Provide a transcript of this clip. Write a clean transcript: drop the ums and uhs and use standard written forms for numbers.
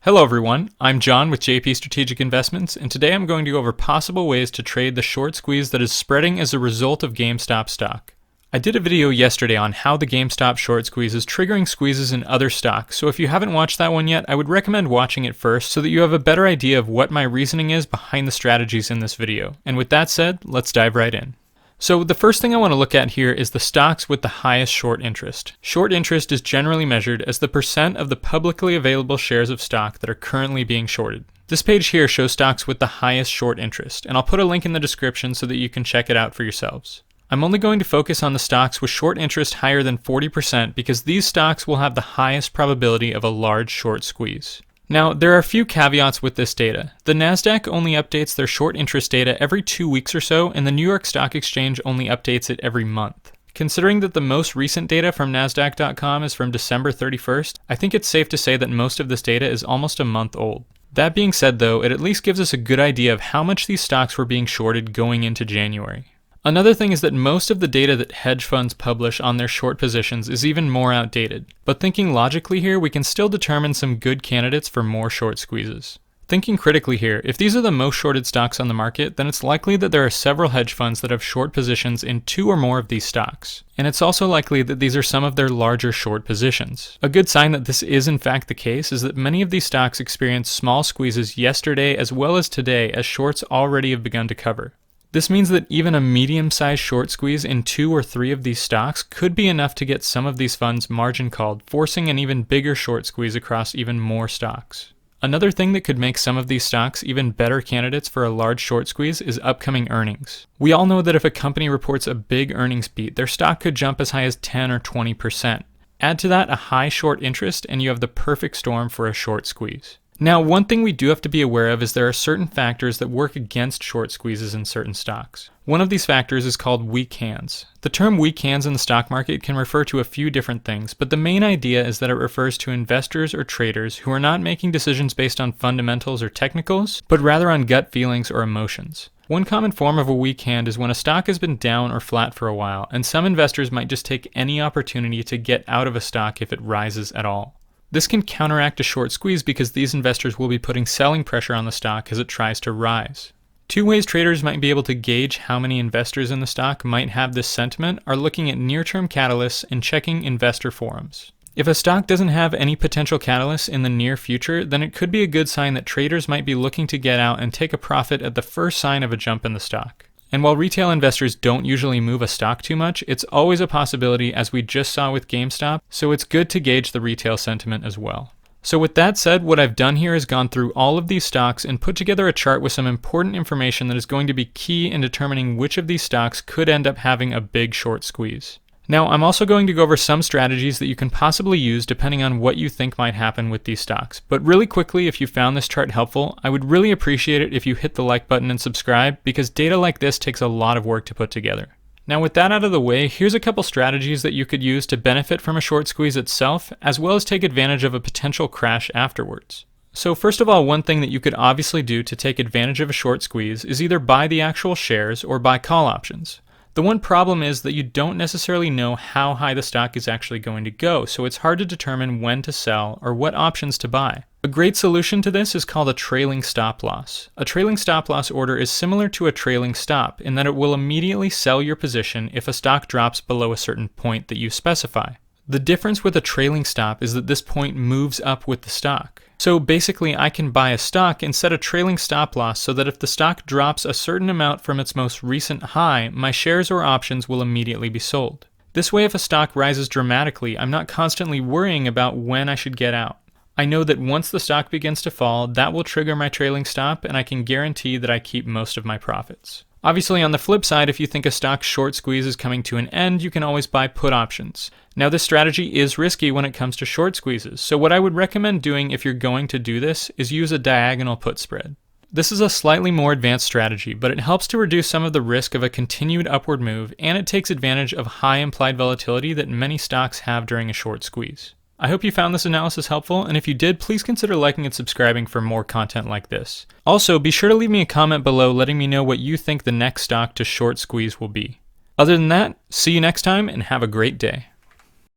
Hello everyone, I'm John with JP Strategic Investments, and today I'm going to go over possible ways to trade the short squeeze that is spreading as a result of GameStop stock. I did a video yesterday on how the GameStop short squeeze is triggering squeezes in other stocks, so if you haven't watched that one yet, I would recommend watching it first so that you have a better idea of what my reasoning is behind the strategies in this video. And with that said, let's dive right in. So the first thing I want to look at here is the stocks with the highest short interest. Short interest is generally measured as the percent of the publicly available shares of stock that are currently being shorted. This page here shows stocks with the highest short interest, and I'll put a link in the description so that you can check it out for yourselves. I'm only going to focus on the stocks with short interest higher than 40% because these stocks will have the highest probability of a large short squeeze. Now, there are a few caveats with this data. The Nasdaq only updates their short interest data every 2 weeks or so, and the New York Stock Exchange only updates it every month. Considering that the most recent data from Nasdaq.com is from December 31st, I think it's safe to say that most of this data is almost a month old. That being said though, it at least gives us a good idea of how much these stocks were being shorted going into January. Another thing is that most of the data that hedge funds publish on their short positions is even more outdated. But thinking logically here, we can still determine some good candidates for more short squeezes. Thinking critically here, if these are the most shorted stocks on the market, then it's likely that there are several hedge funds that have short positions in 2 or more of these stocks. And it's also likely that these are some of their larger short positions. A good sign that this is in fact the case is that many of these stocks experienced small squeezes yesterday as well as today as shorts already have begun to cover. This means that even a medium-sized short squeeze in 2 or 3 of these stocks could be enough to get some of these funds margin called, forcing an even bigger short squeeze across even more stocks. Another thing that could make some of these stocks even better candidates for a large short squeeze is upcoming earnings. We all know that if a company reports a big earnings beat, their stock could jump as high as 10 or 20%. Add to that a high short interest and you have the perfect storm for a short squeeze. Now, one thing we do have to be aware of is there are certain factors that work against short squeezes in certain stocks. One of these factors is called weak hands. The term weak hands in the stock market can refer to a few different things, but the main idea is that it refers to investors or traders who are not making decisions based on fundamentals or technicals, but rather on gut feelings or emotions. One common form of a weak hand is when a stock has been down or flat for a while, and some investors might just take any opportunity to get out of a stock if it rises at all. This can counteract a short squeeze because these investors will be putting selling pressure on the stock as it tries to rise. 2 ways traders might be able to gauge how many investors in the stock might have this sentiment are looking at near-term catalysts and checking investor forums. If a stock doesn't have any potential catalysts in the near future, then it could be a good sign that traders might be looking to get out and take a profit at the first sign of a jump in the stock. And while retail investors don't usually move a stock too much, it's always a possibility as we just saw with GameStop, so it's good to gauge the retail sentiment as well. So with that said, what I've done here is gone through all of these stocks and put together a chart with some important information that is going to be key in determining which of these stocks could end up having a big short squeeze. Now, I'm also going to go over some strategies that you can possibly use depending on what you think might happen with these stocks. But really quickly, if you found this chart helpful, I would really appreciate it if you hit the like button and subscribe because data like this takes a lot of work to put together. Now with that out of the way, here's a couple strategies that you could use to benefit from a short squeeze itself, as well as take advantage of a potential crash afterwards. So first of all, one thing that you could obviously do to take advantage of a short squeeze is either buy the actual shares or buy call options. The one problem is that you don't necessarily know how high the stock is actually going to go, so it's hard to determine when to sell or what options to buy. A great solution to this is called a trailing stop loss. A trailing stop loss order is similar to a trailing stop in that it will immediately sell your position if a stock drops below a certain point that you specify. The difference with a trailing stop is that this point moves up with the stock. So basically I can buy a stock and set a trailing stop loss so that if the stock drops a certain amount from its most recent high, my shares or options will immediately be sold. This way if a stock rises dramatically, I'm not constantly worrying about when I should get out. I know that once the stock begins to fall, that will trigger my trailing stop and I can guarantee that I keep most of my profits. Obviously, on the flip side, if you think a stock short squeeze is coming to an end, you can always buy put options. Now, this strategy is risky when it comes to short squeezes, so what I would recommend doing if you're going to do this is use a diagonal put spread. This is a slightly more advanced strategy, but it helps to reduce some of the risk of a continued upward move, and it takes advantage of high implied volatility that many stocks have during a short squeeze. I hope you found this analysis helpful, and if you did, please consider liking and subscribing for more content like this. Also, be sure to leave me a comment below letting me know what you think the next stock to short squeeze will be. Other than that, see you next time and have a great day.